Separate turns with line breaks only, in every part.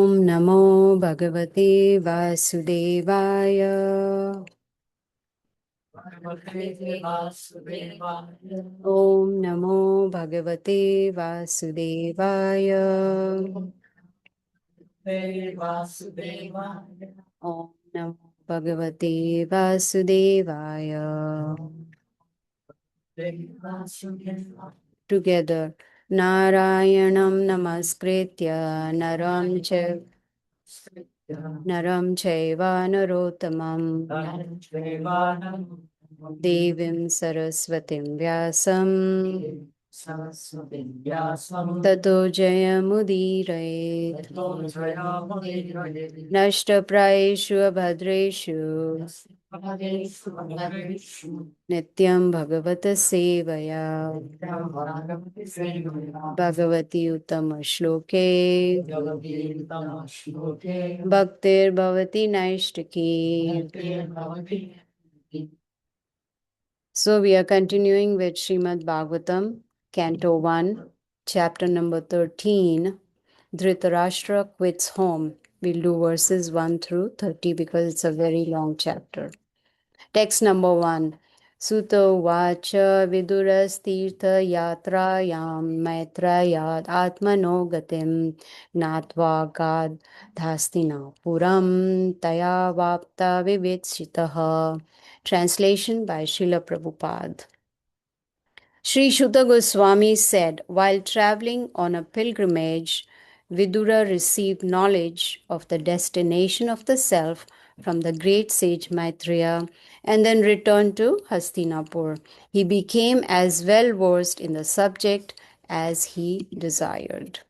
Om Namo Bhagavate Vasudevaya. Om Namo Bhagavate Vasudevaya. Om Namo Bhagavate Vasudevaya. Together. Narayanam Namaskritya Naram Chaiva Narottamam Devim Saraswatim Vyasam Tato Jayamudire Nashtaprayeshu Abhadreshu Nityam Bhagavata Sevaya Bhagavati Uttama Shloke Bhaktir Bhavati Naishtaki. So we are continuing with Srimad Bhagavatam, Canto 1, chapter number 13. Dhritarashtra quits home. We'll do verses 1 through 30 because it's a very long chapter. Text number 1. Suto vacha vidurastirtha yatrayam maitrayat atmano gatim natva gad dhastina puram taya vapta vivitsitaha. Translation by Srila Prabhupada. Sri Shuddha Goswami said, while traveling on a pilgrimage, Vidura received knowledge of the destination of the self from the great sage Maitreya and then returned to Hastinapur. He became as well versed in the subject as he desired.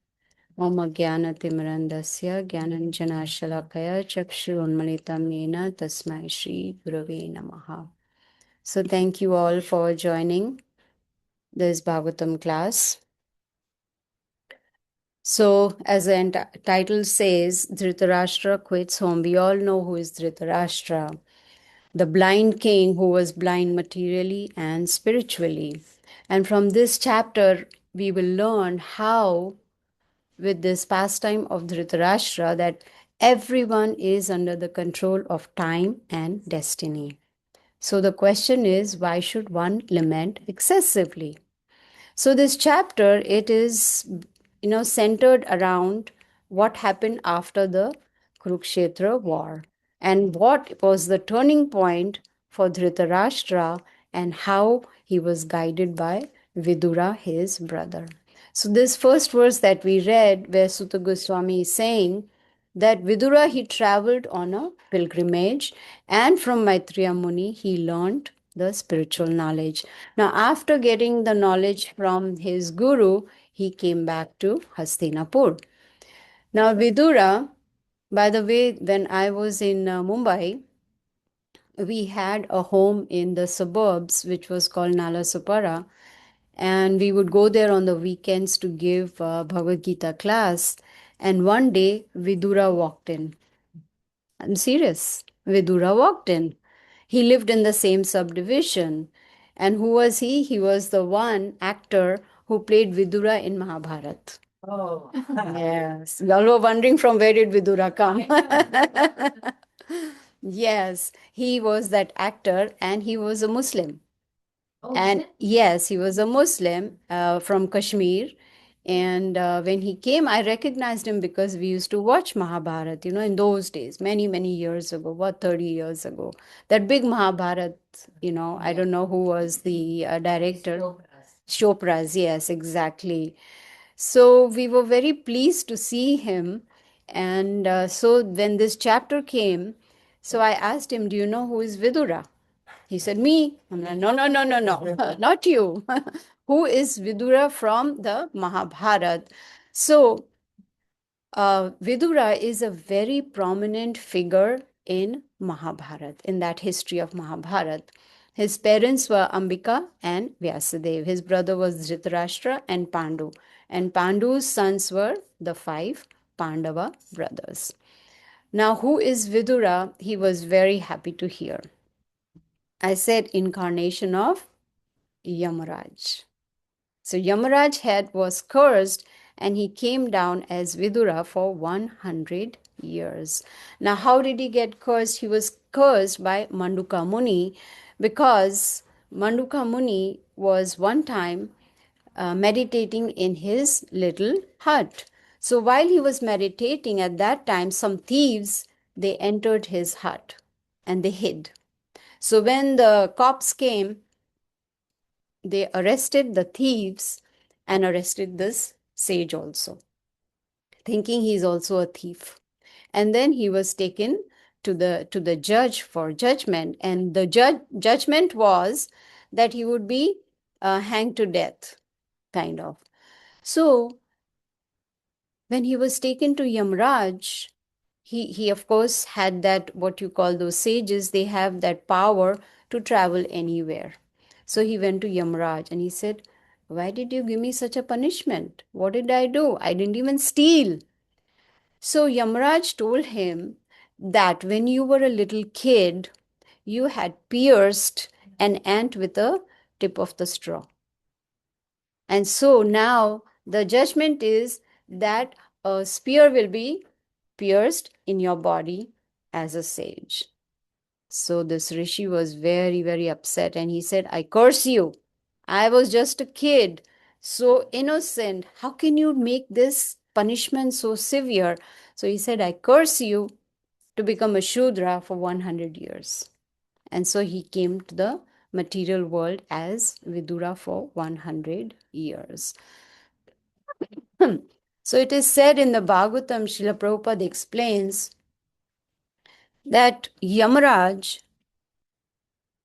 Om Jnanatimrandasya Jnananjanashalakaya Chakshurunmalitam Yena Tasmai Shri Gurave Namaha. So thank you all for joining this Bhagavatam class. So, as the title says, Dhritarashtra quits home. We all know who is Dhritarashtra, the blind king who was blind materially and spiritually. And from this chapter, we will learn how, with this pastime of Dhritarashtra, that everyone is under the control of time and destiny. So the question is, why should one lament excessively? So this chapter, it is, centered around what happened after the Kurukshetra war and what was the turning point for Dhritarashtra and how he was guided by Vidura, his brother. So this first verse that we read, where Sutta Goswami is saying that Vidura, he traveled on a pilgrimage, and from Maitreya Muni, he learned the spiritual knowledge. Now, after getting the knowledge from his guru, he came back to Hastinapur. Now, Vidura, by the way, when I was in Mumbai, we had a home in the suburbs, which was called Nalasopara, and we would go there on the weekends to give Bhagavad Gita class. And one day, Vidura walked in. I'm serious. Vidura walked in. He lived in the same subdivision. And who was he? He was the one actor who played Vidura in Mahabharata. Oh. Yes. Y'all were wondering from where did Vidura come? Yes, he was that actor and he was a Muslim. And yes, he was a Muslim from Kashmir. And when he came, I recognized him because we used to watch Mahabharata, in those days, many, many years ago, 30 years ago. That big Mahabharata, I don't know who was the director. Chopras, yes, exactly. So we were very pleased to see him. And so when this chapter came, so I asked him, do you know who is Vidura? He said, me. I'm like, no, no, no, no, no, not you. Who is Vidura from the Mahabharata? So Vidura is a very prominent figure in Mahabharata, in that history of Mahabharata. His parents were Ambika and Vyasadeva. His brother was Dhritarashtra and Pandu. And Pandu's sons were the 5 Pandava brothers. Now, who is Vidura? He was very happy to hear. I said incarnation of Yamaraj. So Yamaraj was cursed, and he came down as Vidura for 100 years. Now, how did he get cursed? He was cursed by Manduka Muni because Manduka Muni was one time meditating in his little hut. So while he was meditating at that time, some thieves, they entered his hut and they hid. So when the cops came, they arrested the thieves and arrested this sage also, thinking he's also a thief. And then he was taken to the judge for judgment, and the judgment was that he would be hanged to death, kind of. So when he was taken to Yamraj, he of course had that, what you call those sages, they have that power to travel anywhere. So he went to Yamraj and he said, why did you give me such a punishment? What did I do? I didn't even steal. So Yamraj told him that when you were a little kid, you had pierced an ant with a tip of the straw. And so now the judgment is that a spear will be pierced in your body as a sage. So this rishi was very, very upset and he said, I curse you. I was just a kid, so innocent. How can you make this punishment so severe? So he said, I curse you to become a Shudra for 100 years. And so he came to the material world as Vidura for 100 years. So it is said in the Bhagavatam, Srila Prabhupada explains that Yamaraj,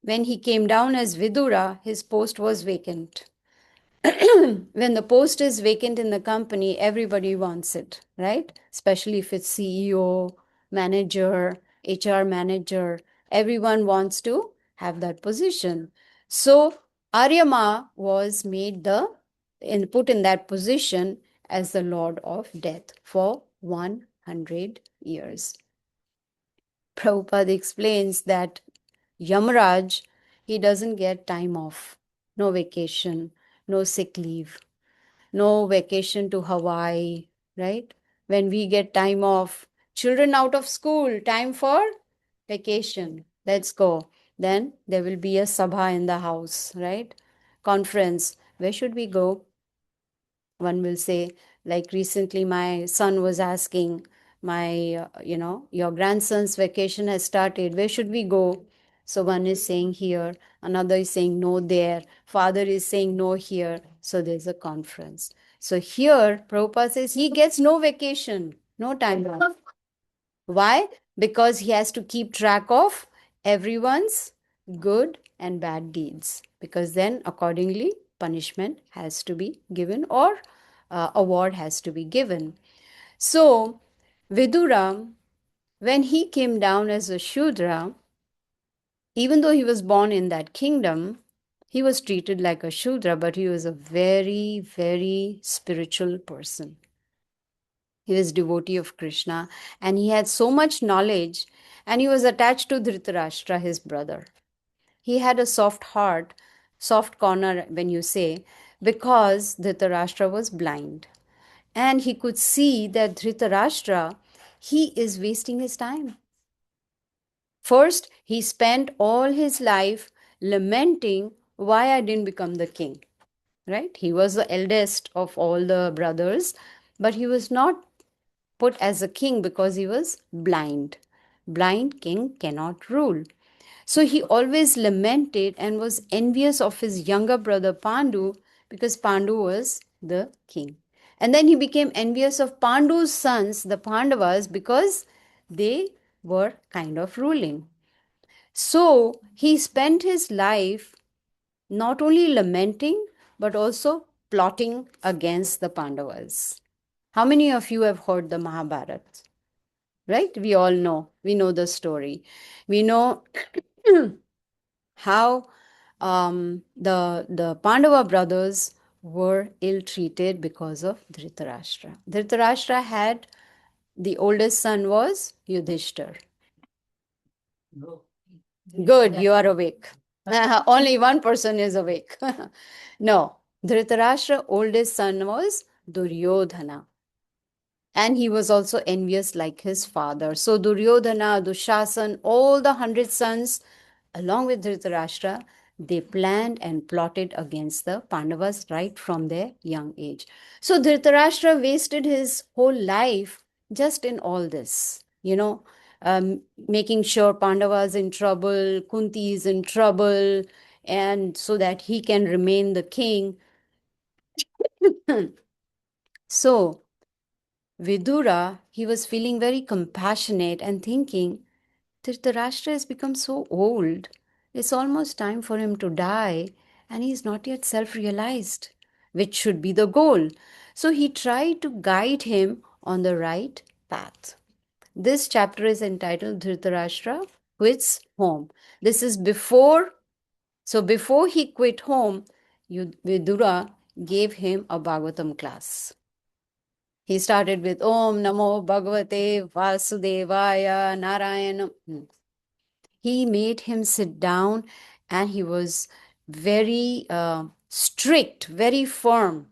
when he came down as Vidura, his post was vacant. When the post is vacant in the company, everybody wants it, right? Especially if it's CEO, manager, HR manager, everyone wants to have that position. So Aryama was made put in that position as the Lord of Death for 100 years. Prabhupada explains that Yamaraj, he doesn't get time off, no vacation, no sick leave, no vacation to Hawaii, right? When we get time off, children out of school, time for vacation. Let's go. Then there will be a sabha in the house, right? Conference. Where should we go? One will say, like recently, my son was asking, your grandson's vacation has started. Where should we go? So one is saying here, another is saying no there, father is saying no here. So there's a conference. So here, Prabhupada says he gets no vacation, no time off. Why? Because he has to keep track of everyone's good and bad deeds. Because then, accordingly, punishment has to be given or award has to be given. So, Vidura, when he came down as a Shudra, even though he was born in that kingdom, he was treated like a Shudra, but he was a very, very spiritual person. He was devotee of Krishna and he had so much knowledge and he was attached to Dhritarashtra, his brother. He had a soft heart, soft corner when you say, because Dhritarashtra was blind. And he could see that Dhritarashtra, he is wasting his time. First, he spent all his life lamenting why I didn't become the king, right? He was the eldest of all the brothers, but he was not put as a king because he was blind. Blind king cannot rule. So he always lamented and was envious of his younger brother Pandu because Pandu was the king. And then he became envious of Pandu's sons, the Pandavas, because they were kind of ruling. So he spent his life not only lamenting but also plotting against the Pandavas. How many of you have heard the Mahabharata? Right? We all know. We know the story. We know how the Pandava brothers were ill-treated because of Dhritarashtra. Dhritarashtra had, the oldest son was Yudhishthir. Good, you are awake. Only one person is awake. No, Dhritarashtra oldest son was Duryodhana. And he was also envious like his father. So Duryodhana, Dushasan, all the 100 sons, along with Dhritarashtra, they planned and plotted against the Pandavas right from their young age. So Dhritarashtra wasted his whole life just in all this, making sure Pandavas in trouble, Kunti is in trouble, and so that he can remain the king. So Vidura, he was feeling very compassionate and thinking, Dhritarashtra has become so old. It's almost time for him to die, and he's not yet self realized, which should be the goal. So he tried to guide him on the right path. This chapter is entitled Dhritarashtra Quits Home. This is before he quit home, Vidura gave him a Bhagavatam class. He started with Om Namo Bhagavate Vasudevaya Narayanam. He made him sit down, and he was very strict, very firm,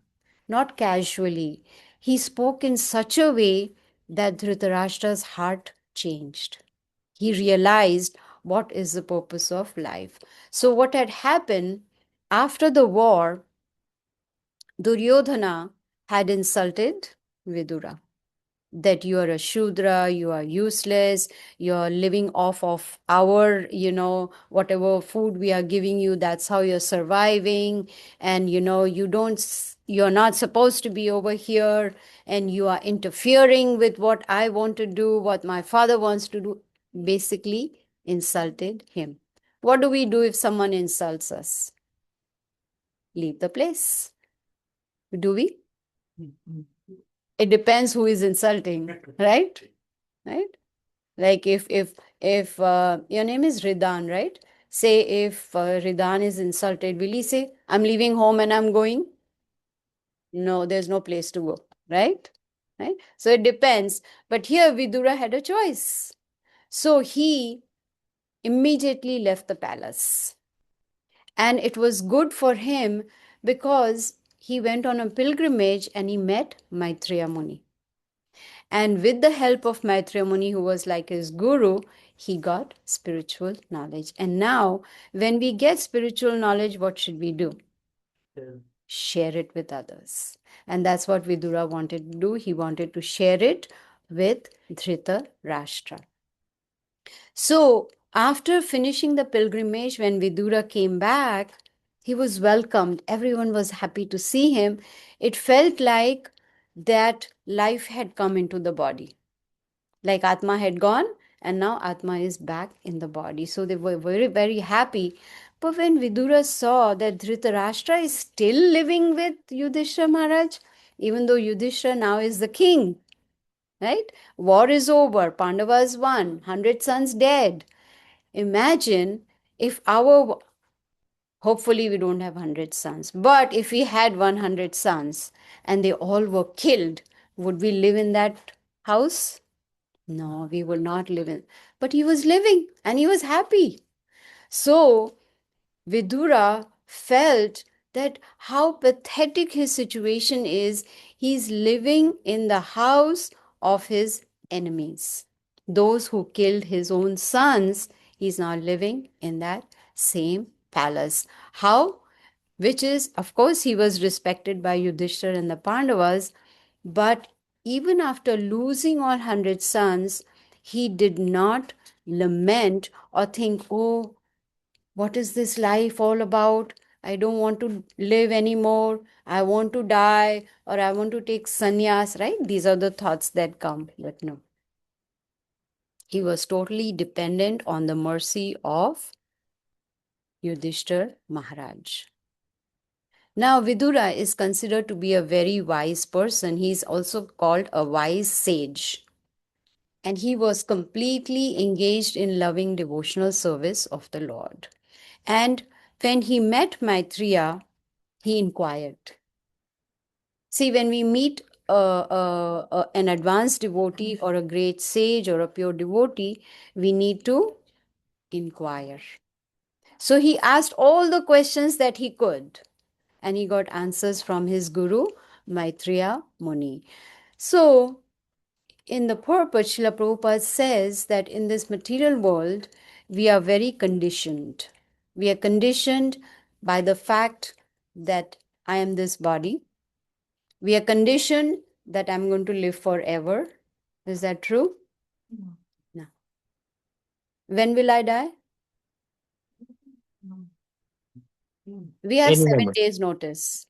not casually. He spoke in such a way that Dhritarashtra's heart changed. He realized what is the purpose of life. So, what had happened after the war, Duryodhana had insulted Vidura, that you are a Shudra, you are useless, you're living off of our, whatever food we are giving you, that's how you're surviving. And, you're not supposed to be over here, and you are interfering with what I want to do, what my father wants to do. Basically, insulted him. What do we do if someone insults us? Leave the place. Do we? It depends who is insulting, right? Right? Like if your name is Ridan, right? Say if Ridan is insulted, will he say, I'm leaving home and I'm going? No, there's no place to go, right? Right? So it depends. But here Vidura had a choice. So he immediately left the palace. And it was good for him because he went on a pilgrimage and he met Maitreya Muni. And with the help of Maitreya Muni, who was like his guru, he got spiritual knowledge. And now, when we get spiritual knowledge, what should we do? Share it with others. And that's what Vidura wanted to do. He wanted to share it with Dhritarashtra. So, after finishing the pilgrimage, when Vidura came back, he was welcomed. Everyone was happy to see him. It felt like that life had come into the body. Like Atma had gone, and now Atma is back in the body. So they were very, very happy. But when Vidura saw that Dhritarashtra is still living with Yudhishthira Maharaj, even though Yudhishthira now is the king, right? War is over, Pandavas won, 100 sons dead. Imagine if hopefully we don't have 100 sons, but if we had 100 sons and they all were killed, would we live in that house? No, we will not live in. But he was living and he was happy. So Vidura felt that how pathetic his situation is. He's living in the house of his enemies. Those who killed his own sons, he's now living in that same palace. How? Which is, of course, he was respected by Yudhishthira and the Pandavas, but even after losing all 100 sons, he did not lament or think, oh, what is this life all about? I don't want to live anymore. I want to die, or I want to take sannyas, right? These are the thoughts that come. But no. He was totally dependent on the mercy of Yudhishthir Maharaj. Now, Vidura is considered to be a very wise person. He is also called a wise sage. And he was completely engaged in loving devotional service of the Lord. And when he met Maitreya, he inquired. See, when we meet an advanced devotee or a great sage or a pure devotee, we need to inquire. So he asked all the questions that he could, and he got answers from his guru. Maitreya Muni. So, in the purpose, Srila Prabhupada says that in this material world, we are very conditioned. We are conditioned by the fact that I am this body. We are conditioned that I'm going to live forever. Is that true? No. When will I die? We have
Any
7
moment.
days notice.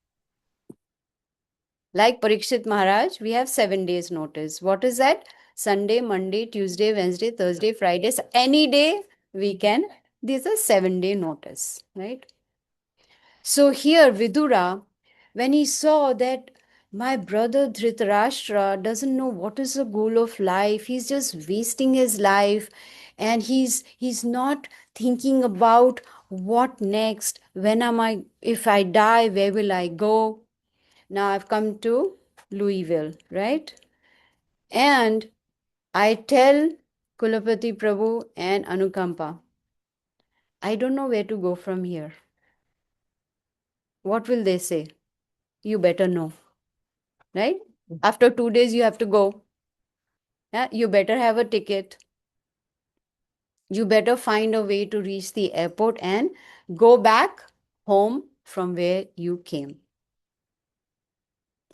Like Parikshit Maharaj, we have 7 days notice. What is that? Sunday, Monday, Tuesday, Wednesday, Thursday, Friday. So any day we can. These are 7-day notice, right? So here Vidura, when he saw that my brother Dhritarashtra doesn't know what is the goal of life, he's just wasting his life, and he's not thinking about what next, when am I, if I die, where will I go? Now I've come to Louisville, right? And I tell Kulapati Prabhu and Anukampa, I don't know where to go from here. What will they say? You better know, right? After 2 days, you have to go. Yeah, you better have a ticket. You better find a way to reach the airport and go back home from where you came.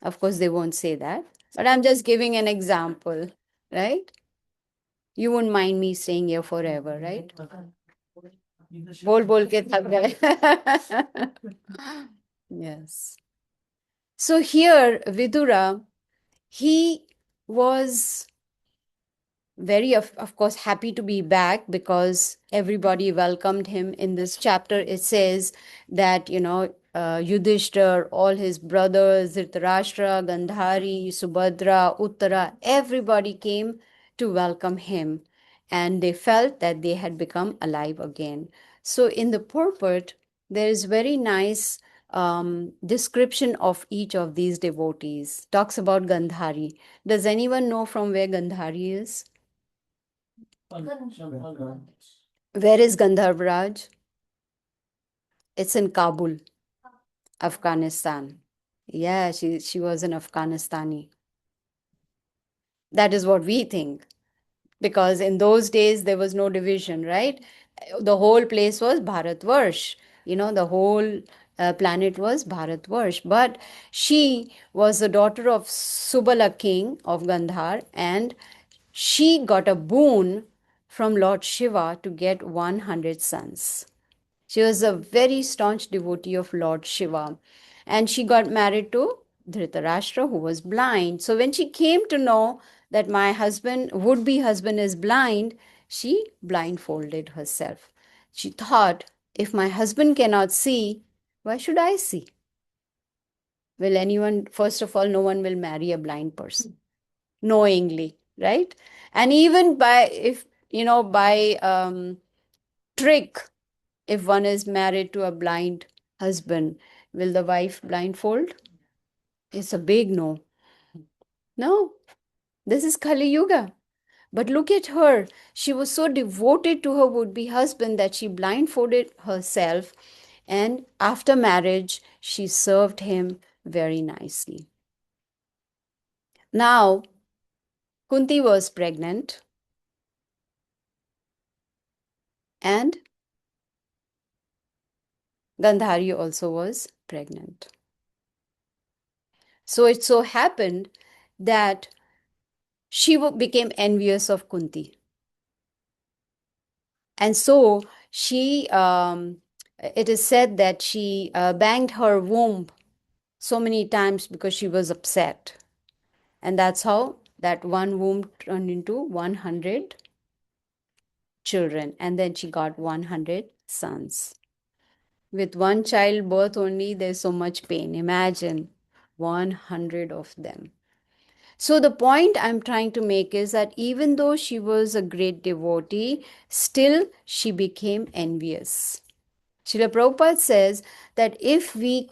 Of course, they won't say that, but I'm just giving an example, right? You won't mind me staying here forever, right? बोल बोल के थक गए. Yes. So here, Vidura, he was very, of course, happy to be back because everybody welcomed him. In this chapter it says that, Yudhishthir, all his brothers, Dhritarashtra, Gandhari, Subhadra, Uttara, everybody came to welcome him, and they felt that they had become alive again. So in the purport there is very nice description of each of these devotees. Talks about Gandhari. Does anyone know from where Gandhari is? Where is Gandharvraj? It's in Kabul, Afghanistan. Yeah, she was an Afghanistani. That is what we think. Because in those days there was no division, right? The whole place was Bharatvarsh. The whole planet was Bharatvarsh. But she was the daughter of Subala king of Gandhar, and she got a boon from Lord Shiva to get 100 sons. She was a very staunch devotee of Lord Shiva. And she got married to Dhritarashtra, who was blind. So when she came to know that my husband, would be husband, is blind, she blindfolded herself. She thought, if my husband cannot see, why should I see? Will anyone, first of all, no one will marry a blind person knowingly, right? And even by, if, by trick, if one is married to a blind husband, will the wife blindfold? It's a big no. No, this is Kali Yuga. But look at her. She was so devoted to her would be husband that she blindfolded herself. And after marriage, she served him very nicely. Now, Kunti was pregnant, and Gandhari also was pregnant. So it so happened that she became envious of Kunti. And so it is said that she banged her womb so many times because she was upset. And that's how that one womb turned into 100 children. And then she got 100 sons. With one child birth only, there's so much pain. Imagine 100 of them. So the point I'm trying to make is that even though she was a great devotee, still she became envious. Srila Prabhupada says that if we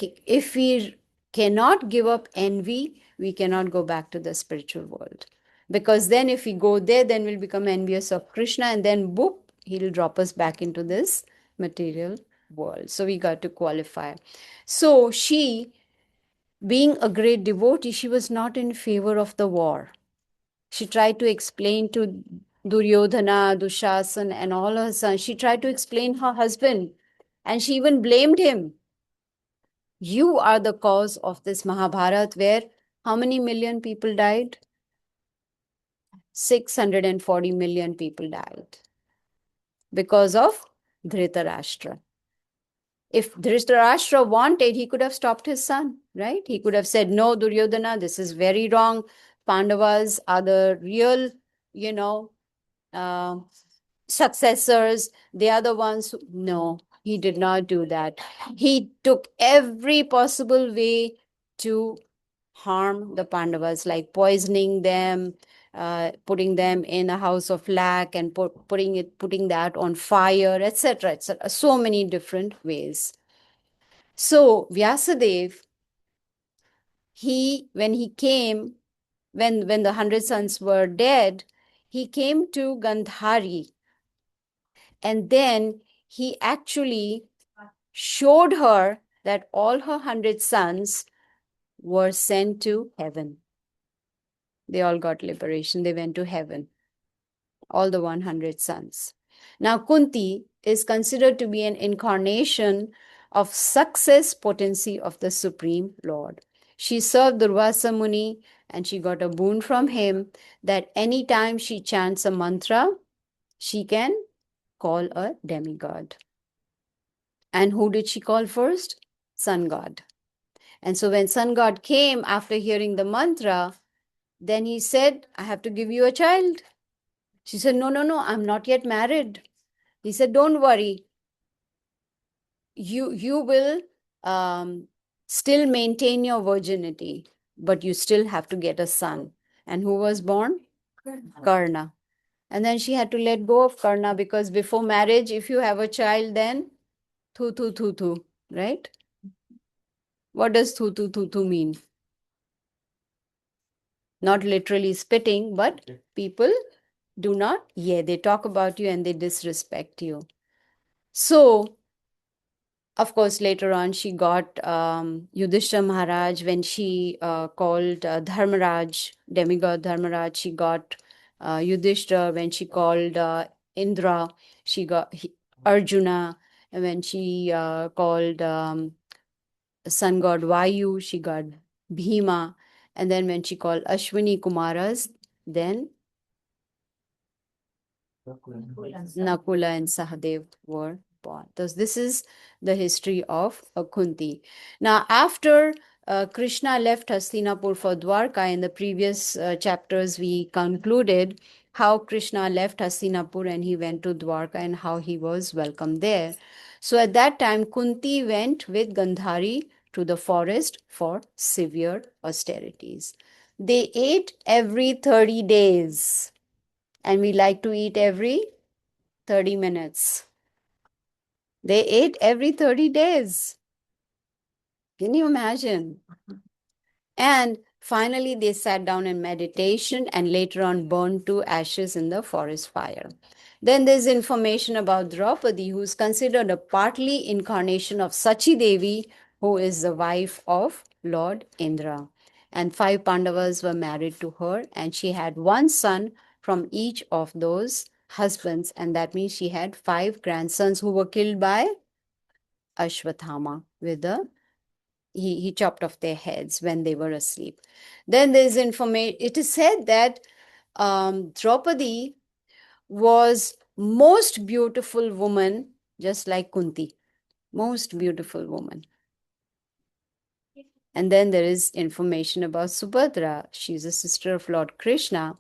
cannot give up envy, we cannot go back to the spiritual world. Because then if we go there, then we'll become envious of Krishna, and then boop, he'll drop us back into this material world. So we got to qualify. So she being a great devotee, she was not in favor of the war. She tried to explain to Duryodhana, Dushasan, and all her sons. She tried to explain her husband, and she even blamed him. You are the cause of this Mahabharat, where how many million people died? 640 million people died because of Dhritarashtra. If Dhritarashtra wanted, he could have stopped his son, right? He could have said, no, Duryodhana, this is very wrong. Pandavas are the real, you know, uh, successors. They are the ones who... No, he did not do that. He took every possible way to harm the Pandavas, like poisoning them, putting them in a house of lac and putting that on fire, etc., etc. So many different ways. So Vyasadeva, when he came, when the 100 sons were dead, he came to Gandhari, and then he actually showed her that all her 100 sons were sent to heaven. They all got liberation. They went to heaven, all the 100 sons. Now, Kunti is considered to be an incarnation of success potency of the Supreme Lord. She served Durvasa Muni, and she got a boon from him that anytime she chants a mantra, she can call a demigod. And who did she call first? Sun God. And so when Sun God came after hearing the mantra, then he said, I have to give you a child. She said, no, no, no, I'm not yet married. He said, don't worry. You will still maintain your virginity, but you still have to get a son. And who was born? Karna. And then she had to let go of Karna, because before marriage, if you have a child, then thu, right? What does thu mean? Not literally spitting, but people do not, they talk about you and they disrespect you. So, of course, later on, she got Yudhishthira Maharaj when she called Dharmaraj, demigod Dharmaraj. She got Yudhishthira when she called Indra. She got Arjuna. And when she called sun god Vayu, she got Bhima. And then when she called Ashwini Kumaras, then Nakula and Sahadev were born. Thus, this is the history of Kunti. Now, after Krishna left Hastinapur for Dwarka, in the previous chapters, we concluded how Krishna left Hastinapur and he went to Dwarka and how he was welcomed there. So, at that time, Kunti went with Gandhari to the forest for severe austerities. They ate every 30 days, and we like to eat every 30 minutes. They ate every 30 days. Can you imagine? And finally, they sat down in meditation and later on burned to ashes in the forest fire. Then there's information about Draupadi, who is considered a partly incarnation of Sachi Devi, who is the wife of Lord Indra. And 5 Pandavas were married to her, and she had one son from each of those husbands, and that means she had 5 grandsons who were killed by Ashwathama with a he chopped off their heads when they were asleep. Then there's information. It is said that Draupadi was most beautiful woman, just like Kunti, most beautiful woman. And then there is information about Subhadra. She's a sister of Lord Krishna.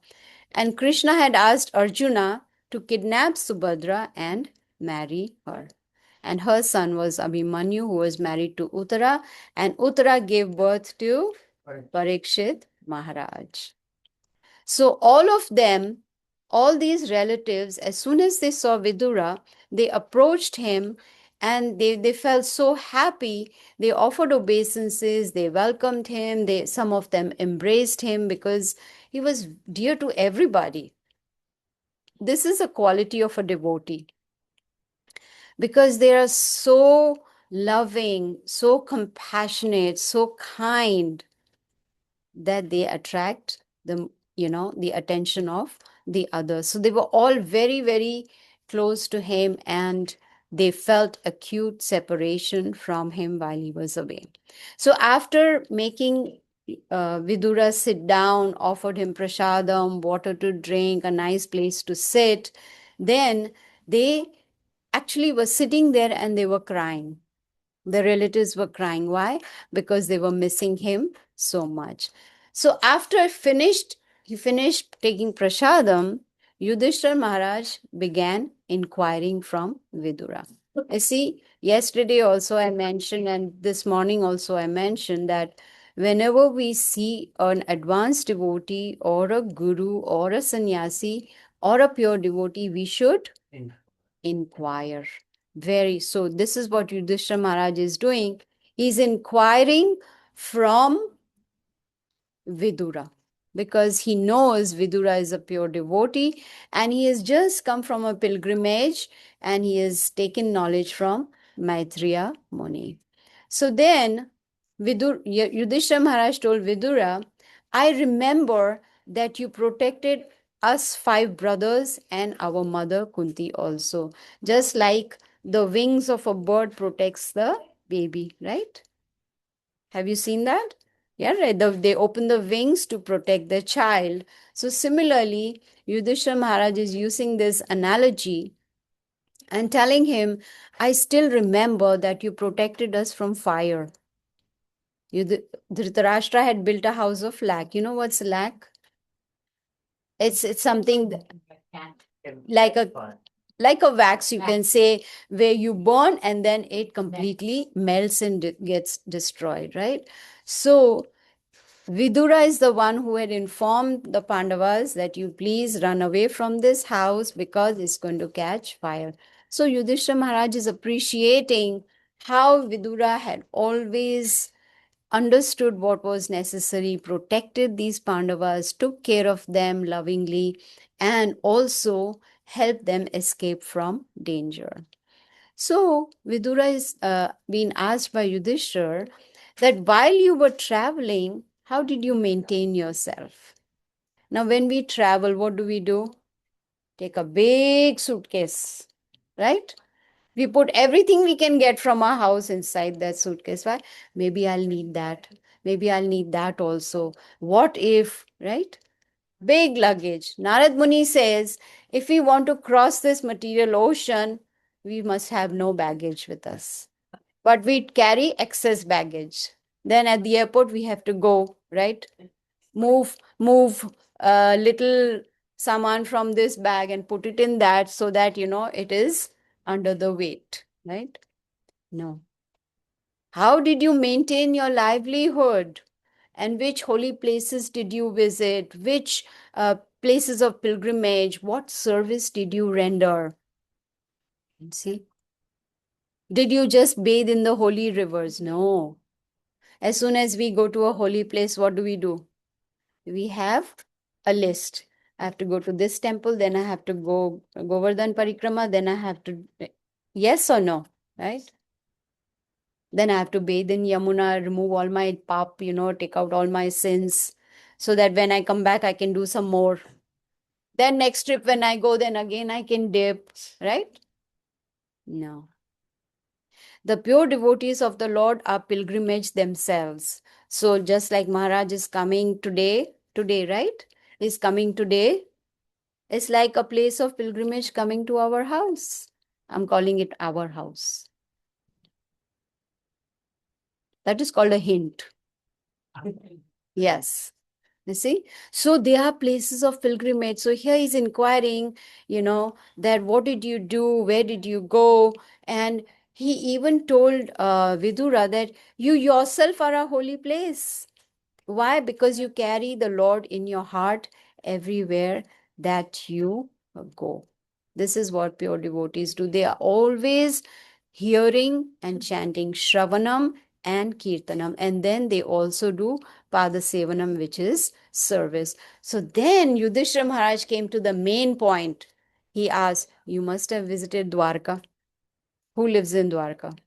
And Krishna had asked Arjuna to kidnap Subhadra and marry her. And her son was Abhimanyu, who was married to Uttara. And Uttara gave birth to Parikshit Maharaj. So all of them, all these relatives, as soon as they saw Vidura, they approached him and they felt so happy. They offered obeisances, they welcomed him, some of them embraced him because he was dear to everybody. This is a quality of a devotee, because they are so loving, so compassionate, so kind, that they attract the attention of the others. So they were all very, very close to him, and they felt acute separation from him while he was away. So after making Vidura sit down, offered him prasadam, water to drink, a nice place to sit, then they actually were sitting there and they were crying. The relatives were crying. Why? Because they were missing him so much. So after he finished taking prasadam, Yudhishthira Maharaj began inquiring from Vidura. I see, yesterday also I mentioned, and this morning also I mentioned, that whenever we see an advanced devotee or a guru or a sannyasi or a pure devotee, we should inquire. Very, so this is what Yudhishthira Maharaj is doing. He's inquiring from Vidura, because he knows Vidura is a pure devotee and he has just come from a pilgrimage and he has taken knowledge from Maitreya Muni. So then Yudhishthira Maharaj told Vidura, I remember that you protected us five brothers and our mother Kunti also, just like the wings of a bird protects the baby, right? Have you seen that? Yeah, right. They open the wings to protect their child. So similarly, Yudhishthira Maharaj is using this analogy and telling him, I still remember that you protected us from fire. Dhritarashtra had built a house of lac. You know what's lac? It's something like a wax, you can say, where you burn and then it completely melts and gets destroyed, right? So Vidura is the one who had informed the Pandavas that you please run away from this house because it's going to catch fire. So Yudhishthira Maharaj is appreciating how Vidura had always understood what was necessary, protected these Pandavas, took care of them lovingly, and also helped them escape from danger. So Vidura is being asked by Yudhishthira that while you were traveling, how did you maintain yourself? Now, when we travel, what do? Take a big suitcase, right? We put everything we can get from our house inside that suitcase. Why? Maybe I'll need that. Maybe I'll need that also. What if, right? Big luggage. Narad Muni says, if we want to cross this material ocean, we must have no baggage with us. But we carry excess baggage. Then at the airport, we have to go, right? Move a little saman from this bag and put it in that so that, it is under the weight, right? No. How did you maintain your livelihood? And which holy places did you visit? Which places of pilgrimage? What service did you render? See? Did you just bathe in the holy rivers? No. As soon as we go to a holy place, what do? We have a list. I have to go to this temple, then I have to go Govardhan Parikrama, then I have to, yes or no, right? Then I have to bathe in Yamuna, remove all my pap, take out all my sins, so that when I come back, I can do some more. Then next trip, when I go, then again I can dip, right? No. The pure devotees of the Lord are pilgrimage themselves. So just like Maharaj is coming today, right? Is coming today. It's like a place of pilgrimage coming to our house. I'm calling it our house. That is called a hint. Yes. You see? So they are places of pilgrimage. So here he's inquiring, that what did you do? Where did you go? And he even told Vidura that you yourself are a holy place. Why? Because you carry the Lord in your heart everywhere that you go. This is what pure devotees do. They are always hearing and chanting Shravanam and Kirtanam. And then they also do Padasevanam, which is service. So then Yudhishthira Maharaj came to the main point. He asked, you must have visited Dwarka. Who lives in Dwarka?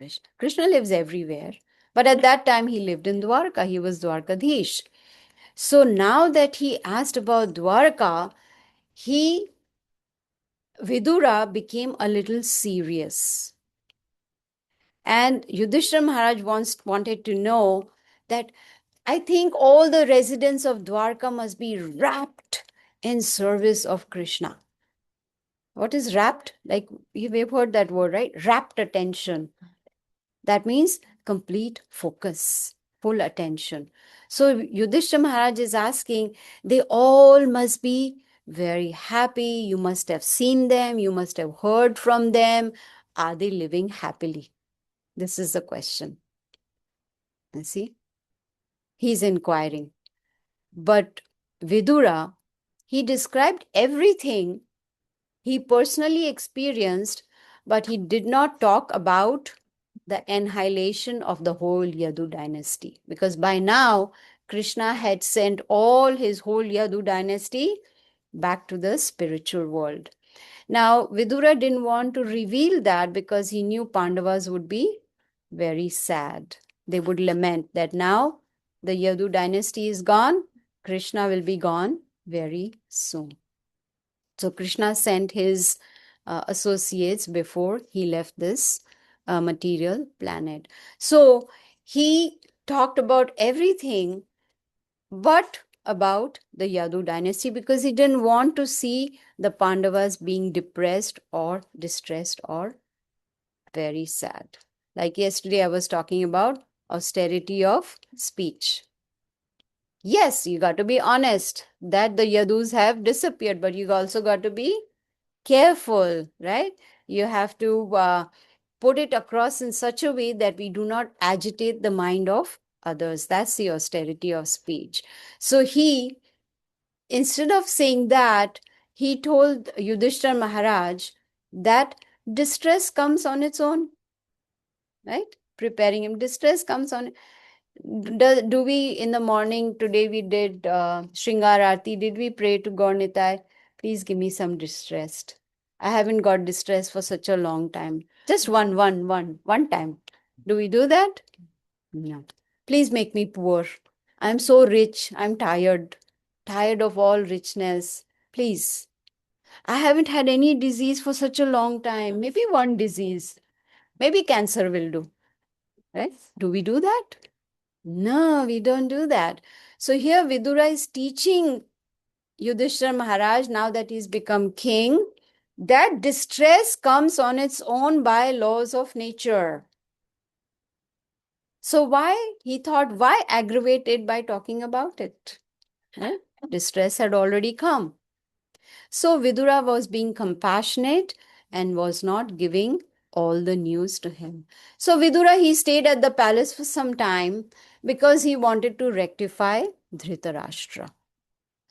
Krishna. Krishna lives everywhere. But at that time, he lived in Dwarka. He was Dwarkadhish. So now that he asked about Dwarka, Vidura became a little serious. And Yudhishthira Maharaj wanted to know that I think all the residents of Dwarka must be rapt in service of Krishna. What is rapt? Like you've heard that word, right? Rapt attention. That means complete focus, full attention. So Yudhishthira Maharaj is asking, they all must be very happy. You must have seen them. You must have heard from them. Are they living happily? This is the question. You see? He's inquiring. But Vidura, he described everything he personally experienced, but he did not talk about the annihilation of the whole Yadu dynasty. Because by now, Krishna had sent all his whole Yadu dynasty back to the spiritual world. Now, Vidura didn't want to reveal that because he knew Pandavas would be very sad. They would lament that now the Yadu dynasty is gone, Krishna will be gone very soon. So Krishna sent his associates before he left this material planet. So he talked about everything but about the Yadu dynasty because he didn't want to see the Pandavas being depressed or distressed or very sad. Like yesterday, I was talking about austerity of speech. Yes, you got to be honest that the Yadus have disappeared, but you also got to be careful, right? You have to put it across in such a way that we do not agitate the mind of others. That's the austerity of speech. So he, instead of saying that, he told Yudhishthira Maharaj that distress comes on its own, right? Preparing him, distress comes on. Do we in the morning today we did Shringar Aarti? Did we pray to God Nitai? Please give me some distress. I haven't got distress for such a long time. Just one time. Do we do that? No. Please make me poor. I'm so rich. I'm tired. Tired of all richness. Please. I haven't had any disease for such a long time. Maybe one disease. Maybe cancer will do. Right? Do we do that? No, we don't do that. So here Vidura is teaching Yudhishthira Maharaj, now that he's become king, that distress comes on its own by laws of nature. So he thought, why aggravate it by talking about it? Distress had already come. So Vidura was being compassionate and was not giving all the news to him. So Vidura, he stayed at the palace for some time because he wanted to rectify Dhritarashtra.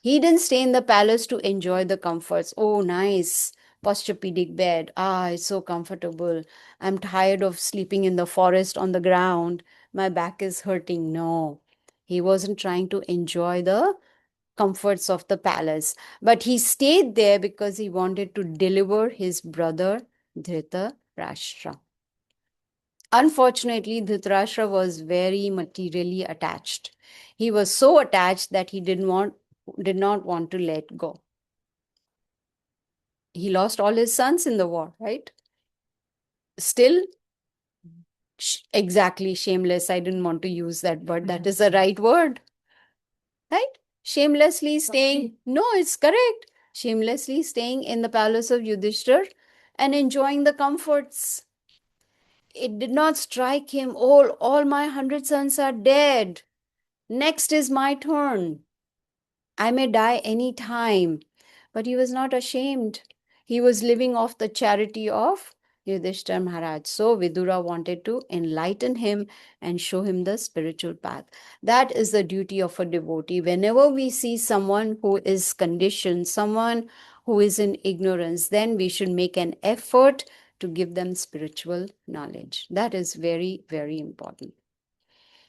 He didn't stay in the palace to enjoy the comforts. Oh, nice posturepedic bed. Ah, it's so comfortable. I'm tired of sleeping in the forest on the ground. My back is hurting. No, he wasn't trying to enjoy the comforts of the palace, but he stayed there because he wanted to deliver his brother Dhritarashtra. Unfortunately, Dhritarashtra was very materially attached. He was so attached that he did not want to let go. He lost all his sons in the war, right? Still, exactly, shameless. I didn't want to use that, but that is the right word, right? Shamelessly staying. No, it's correct. Shamelessly staying in the palace of Yudhishthir and enjoying the comforts. It did not strike him, all my 100 sons are dead. Next is my turn. I may die any time. But he was not ashamed. He was living off the charity of Yudhishthira Maharaj. So Vidura wanted to enlighten him and show him the spiritual path. That is the duty of a devotee. Whenever we see someone who is conditioned, someone who is in ignorance, then we should make an effort to give them spiritual knowledge. That is very, very important.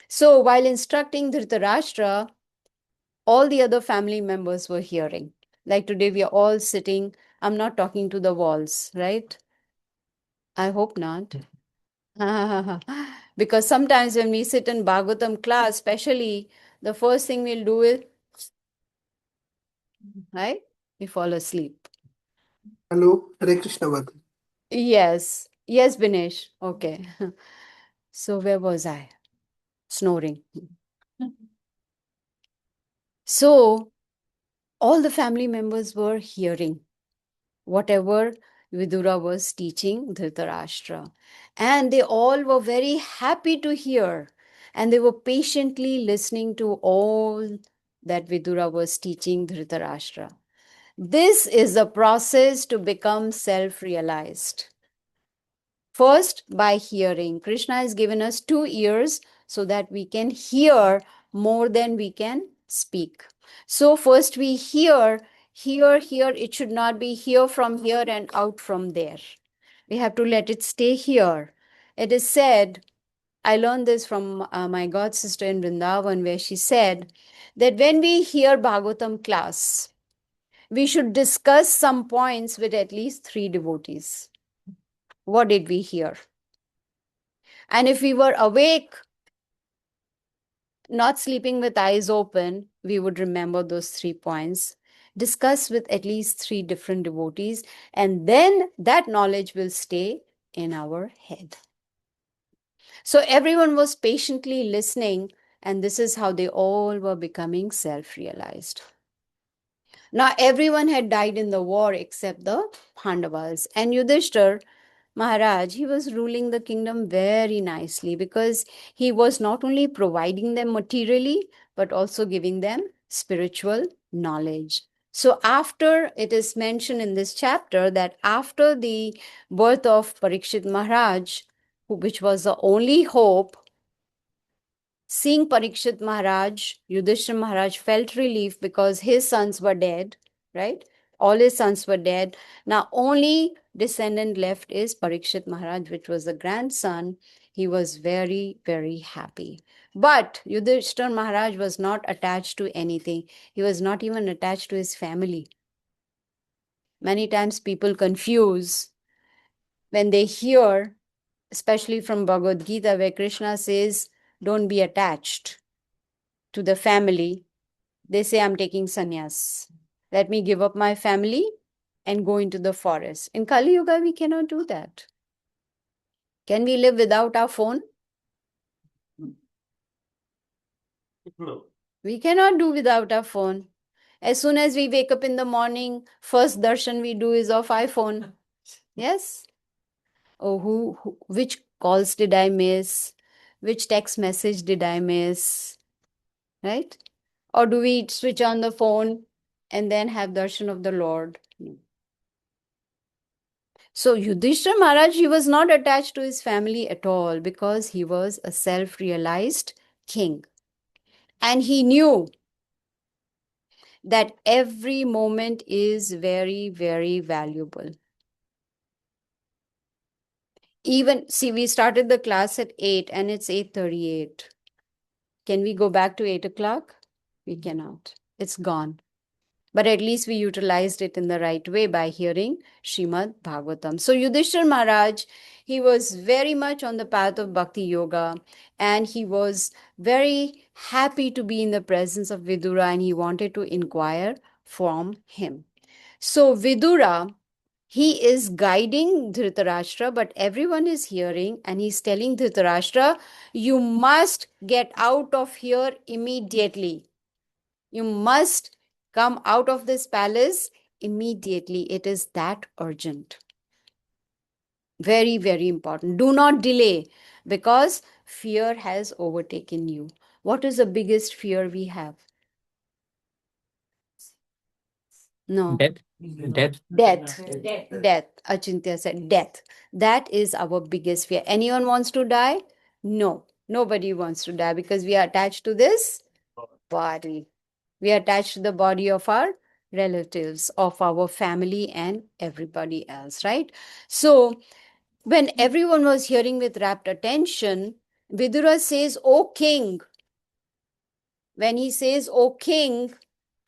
So while instructing Dhritarashtra, all the other family members were hearing. Like today, we are all sitting. I'm not talking to the walls, right? I hope not. Because sometimes when we sit in Bhagavatam class, especially, the first thing we'll do is, right? We fall asleep.
Hello, Hare Krishna Bhakti.
Yes. Yes, Binesh. Okay. So where was I? Snoring. So all the family members were hearing whatever Vidura was teaching Dhritarashtra. And they all were very happy to hear. And they were patiently listening to all that Vidura was teaching Dhritarashtra. This is the process to become self realized. First, by hearing. Krishna has given us 2 ears so that we can hear more than we can speak. So, first we hear, hear. It should not be here from here and out from there. We have to let it stay here. It is said, I learned this from my god sister in Vrindavan, where she said that when we hear Bhagavatam class, we should discuss some points with at least 3 devotees. What did we hear? And if we were awake, not sleeping with eyes open, we would remember those 3 points. Discuss with at least 3 different devotees, and then that knowledge will stay in our head. So everyone was patiently listening, and this is how they all were becoming self realized. Now, everyone had died in the war except the Pandavas, and Yudhishthir Maharaj, he was ruling the kingdom very nicely because he was not only providing them materially, but also giving them spiritual knowledge. So, after it is mentioned in this chapter that after the birth of Parikshit Maharaj, which was the only hope, seeing Parikshit Maharaj, Yudhishthira Maharaj felt relief because his sons were dead, right? All his sons were dead. Now, only descendant left is Parikshit Maharaj, which was the grandson. He was very, very happy. But Yudhishthira Maharaj was not attached to anything. He was not even attached to his family. Many times people confuse when they hear, especially from Bhagavad Gita, where Krishna says, don't be attached to the family. They say, I'm taking sannyas. Let me give up my family and go into the forest. In Kali Yuga, we cannot do that. Can we live without our phone? No. We cannot do without our phone. As soon as we wake up in the morning, first darshan we do is of iPhone. Yes? Oh, which calls did I miss? Which text message did I miss? Right? Or do we switch on the phone and then have darshan of the Lord? No. So Yudhishthira Maharaj, he was not attached to his family at all because he was a self-realized king. And he knew that every moment is very, very valuable. Even, see, we started the class at 8 and it's 8:38. Can we go back to 8 o'clock? We cannot. It's gone. But at least we utilized it in the right way by hearing Srimad Bhagavatam. So Yudhishthir Maharaj, he was very much on the path of Bhakti Yoga, and he was very happy to be in the presence of Vidura, and he wanted to inquire from him. So Vidura, he is guiding Dhritarashtra, but everyone is hearing, and he's telling Dhritarashtra, you must get out of here immediately. You must come out of this palace immediately. It is that urgent. Very, very important. Do not delay because fear has overtaken you. What is the biggest fear we have? No.
Death. Death.
Death. Death. Achintya said death. That is our biggest fear. Anyone wants to die? No. Nobody wants to die because we are attached to this body. We are attached to the body of our relatives, of our family, and everybody else, right? So, when everyone was hearing with rapt attention, Vidura says, O king. When he says, O king,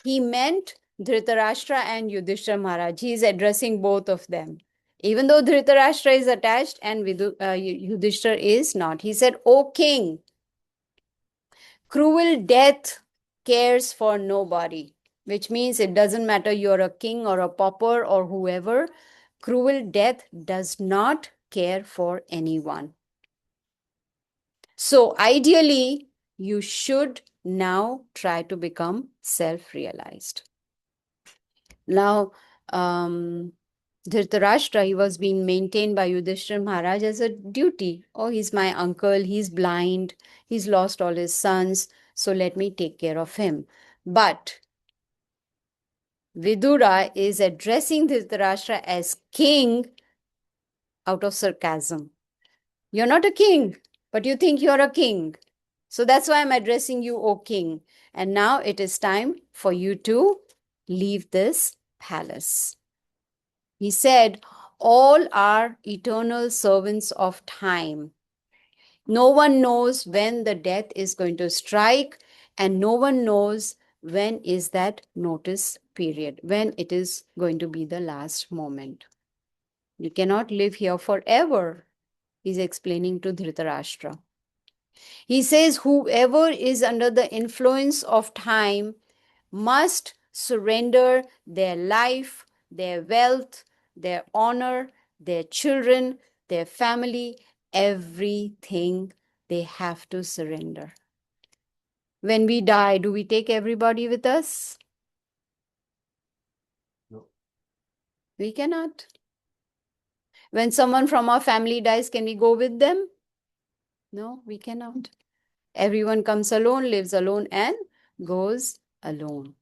he meant Dhritarashtra and Yudhishthira Maharaj. He is addressing both of them. Even though Dhritarashtra is attached and Yudhishthira is not. He said, O king, cruel death cares for nobody, which means it doesn't matter you're a king or a pauper or whoever, cruel death does not care for anyone. So ideally, you should now try to become self-realized. Now, Dhritarashtra, he was being maintained by Yudhishthira Maharaj as a duty. Oh, he's my uncle, he's blind, he's lost all his sons, so let me take care of him. But Vidura is addressing Dhritarashtra as king out of sarcasm. You're not a king, but you think you're a king. So that's why I'm addressing you, O king. And now it is time for you to leave this palace. He said, all are eternal servants of time. No one knows when the death is going to strike, and no one knows when is that notice period, when it is going to be the last moment. You cannot live here forever, he's explaining to Dhritarashtra. He says, whoever is under the influence of time must surrender their life, their wealth, their honor, their children, their family, everything they have to surrender. When we die, do we take everybody with us?
No.
We cannot. When someone from our family dies, can we go with them? No, we cannot. Everyone comes alone, lives alone, and goes alone.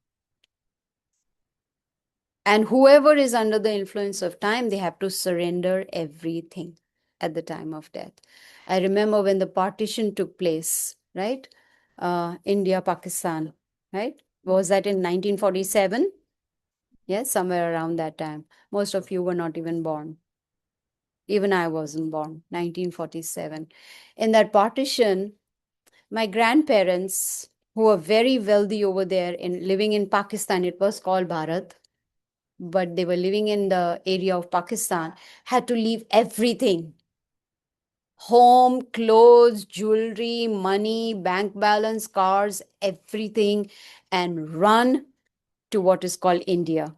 And whoever is under the influence of time, they have to surrender everything at the time of death. I remember when the partition took place, right? India, Pakistan, right? Was that in 1947? Yes, somewhere around that time. Most of you were not even born. Even I wasn't born, 1947. In that partition, my grandparents, who were very wealthy over there in living in Pakistan, it was called Bharat, but they were living in the area of Pakistan, had to leave everything: home, clothes, jewelry, money, bank balance, cars, everything, and run to what is called India.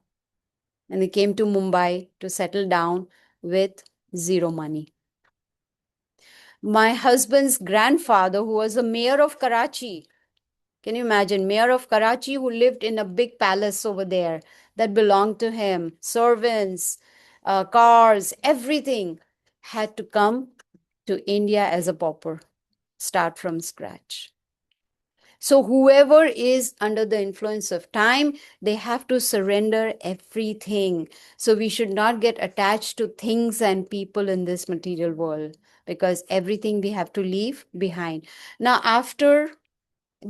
And they came to Mumbai to settle down with zero money. My husband's grandfather, who was a mayor of Karachi, can you imagine? Mayor of Karachi, who lived in a big palace over there that belonged to him, servants, cars, everything, had to come to India as a pauper, start from scratch. So whoever is under the influence of time, they have to surrender everything. So we should not get attached to things and people in this material world, because everything we have to leave behind. Now, after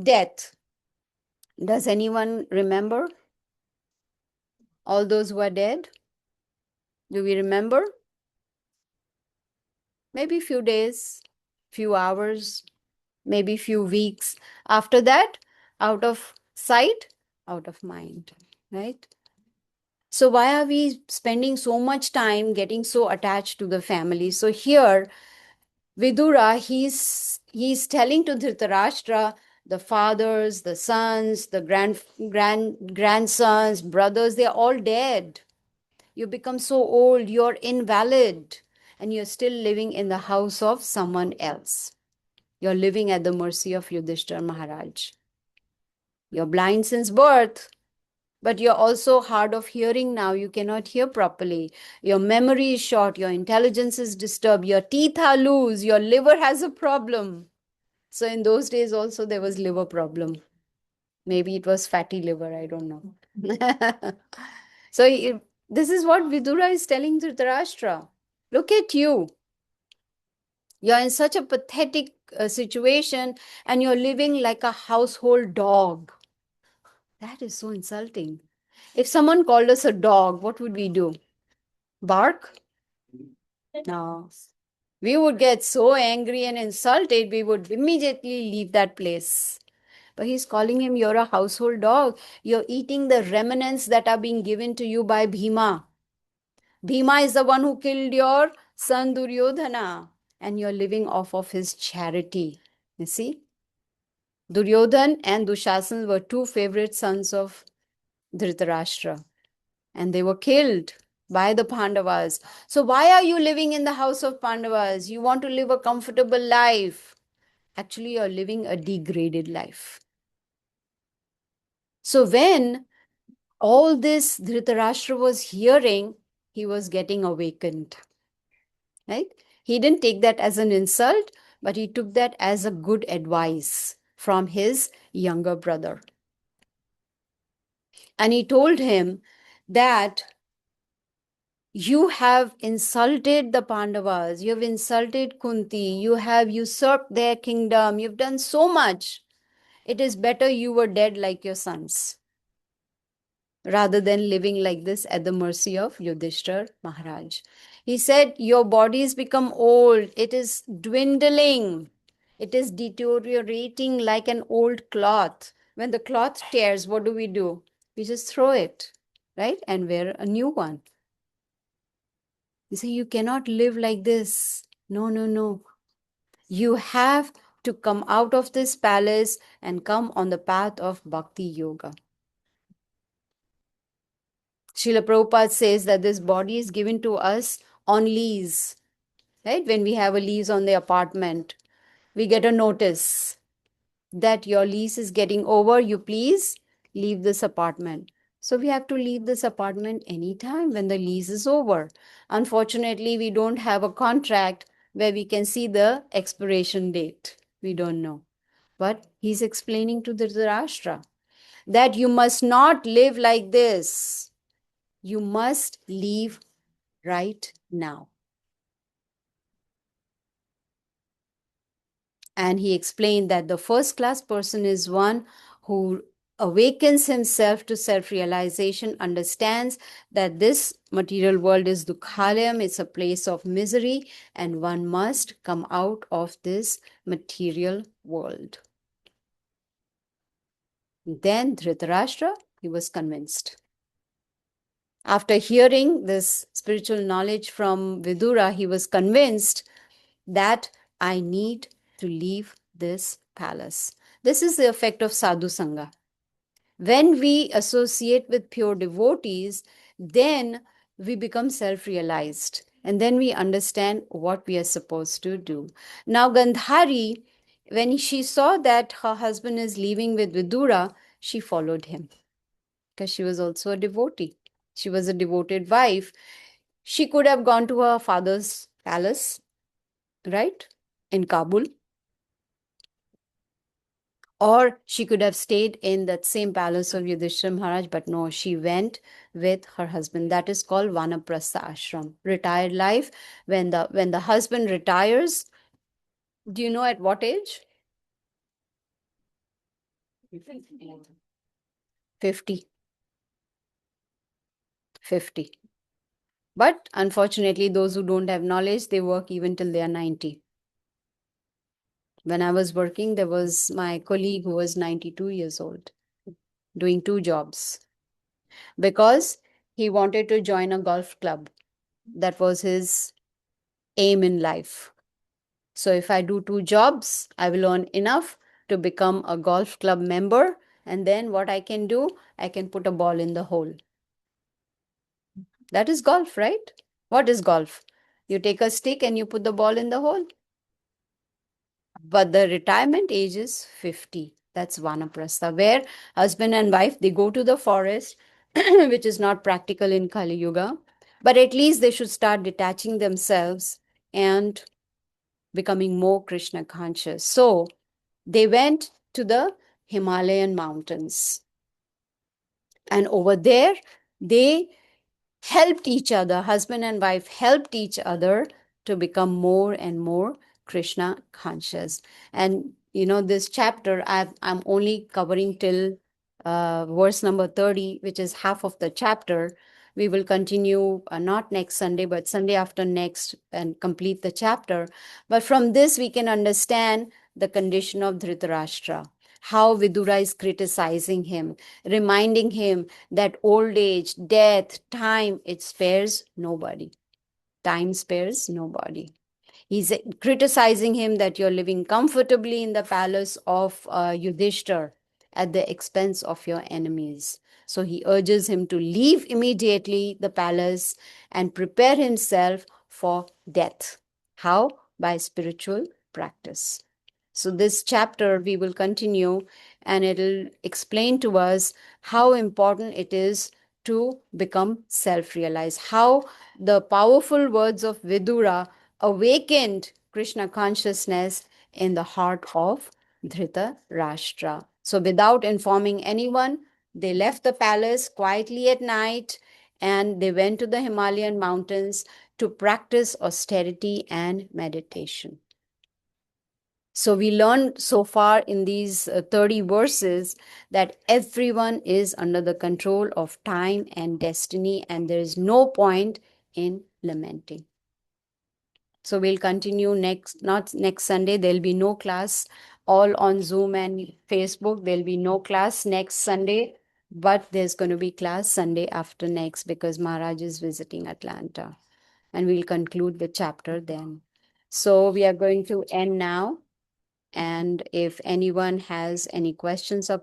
death, does anyone remember all those who are dead? Do we remember? Maybe few days, few hours, maybe few weeks. After that, out of sight, out of mind, right? So why are we spending so much time getting so attached to the family? So here, Vidura, he's telling to Dhritarashtra, the fathers, the sons, the grandsons, brothers, they're all dead. You become so old, you're invalid, and you're still living in the house of someone else. You're living at the mercy of Yudhishthira Maharaj. You're blind since birth, but you're also hard of hearing now. You cannot hear properly. Your memory is short. Your intelligence is disturbed. Your teeth are loose. Your liver has a problem. So in those days also there was liver problem. Maybe it was fatty liver. I don't know. So this is what Vidura is telling Dhritarashtra. Look at you. You're in such a pathetic situation, and you're living like a household dog. That is so insulting. If someone called us a dog, what would we do? Bark? No. We would get so angry and insulted, we would immediately leave that place. But he's calling him, you're a household dog. You're eating the remnants that are being given to you by Bhima. Bhima is the one who killed your son Duryodhana, and you're living off of his charity. You see? Duryodhan and Dushasan were two favorite sons of Dhritarashtra, and they were killed by the Pandavas. So, why are you living in the house of Pandavas? You want to live a comfortable life. Actually, you're living a degraded life. So, when all this Dhritarashtra was hearing, he was getting awakened. Right? He didn't take that as an insult, but he took that as a good advice from his younger brother. And he told him that you have insulted the Pandavas, you have insulted Kunti, you have usurped their kingdom, you've done so much. It is better you were dead like your sons, rather than living like this at the mercy of Yudhishthir Maharaj. He said, your bodies become old, it is dwindling, it is deteriorating like an old cloth. When the cloth tears, what do? We just throw it, right? And wear a new one. You say, you cannot live like this. No, no, no. You have to come out of this palace and come on the path of Bhakti Yoga. Srila Prabhupada says that this body is given to us on lease, right? When we have a lease on the apartment, we get a notice that your lease is getting over, you please leave this apartment. So we have to leave this apartment anytime when the lease is over. Unfortunately, we don't have a contract where we can see the expiration date. We don't know. But he's explaining to Dhritarashtra that you must not live like this. You must leave right now. And he explained that the first class person is one who awakens himself to self-realization, understands that this material world is dukhalayam, it's a place of misery, and one must come out of this material world. Then Dhritarashtra, he was convinced. After hearing this spiritual knowledge from Vidura, he was convinced that I need to leave this palace. This is the effect of sadhu sangha. When we associate with pure devotees, then we become self-realized and then we understand what we are supposed to do. Now, Gandhari, when she saw that her husband is leaving with Vidura, she followed him because she was also a devotee. She was a devoted wife. She could have gone to her father's palace, right, in Kabul, or she could have stayed in that same palace of Yudhishthira Maharaj, but no, she went with her husband. That is called Vanaprastha Ashram, retired life. When the husband retires, do you know at what age? 50. 50. But unfortunately, those who don't have knowledge, they work even till they are 90. When I was working, there was my colleague who was 92 years old, doing two jobs because he wanted to join a golf club. That was his aim in life. So if I do two jobs, I will earn enough to become a golf club member. And then what I can do, I can put a ball in the hole. That is golf, right? What is golf? You take a stick and you put the ball in the hole. But the retirement age is 50. That's Vanaprastha, where husband and wife, they go to the forest, which is not practical in Kali Yuga. But at least they should start detaching themselves and becoming more Krishna conscious. So they went to the Himalayan mountains. And over there, they helped each other, husband and wife helped each other to become more and more Krishna conscious. And this chapter, I'm only covering till verse number 30, which is half of the chapter. We will continue not next Sunday, but Sunday after next and complete the chapter. But from this, we can understand the condition of Dhritarashtra, how Vidura is criticizing him, reminding him that old age, death, time, it spares nobody. Time spares nobody. He's criticizing him that you're living comfortably in the palace of Yudhishthir at the expense of your enemies. So he urges him to leave immediately the palace and prepare himself for death. How? By spiritual practice. So, this chapter we will continue and it'll explain to us how important it is to become self realized, how the powerful words of Vidura awakened Krishna consciousness in the heart of Dhritarashtra. So, without informing anyone, they left the palace quietly at night and they went to the Himalayan mountains to practice austerity and meditation. So we learned so far in these 30 verses that everyone is under the control of time and destiny, and there is no point in lamenting. So we'll continue not next Sunday. There'll be no class, all on Zoom and Facebook. There'll be no class next Sunday, but there's going to be class Sunday after next because Maharaj is visiting Atlanta. And we'll conclude the chapter then. So we are going to end now. And if anyone has any questions or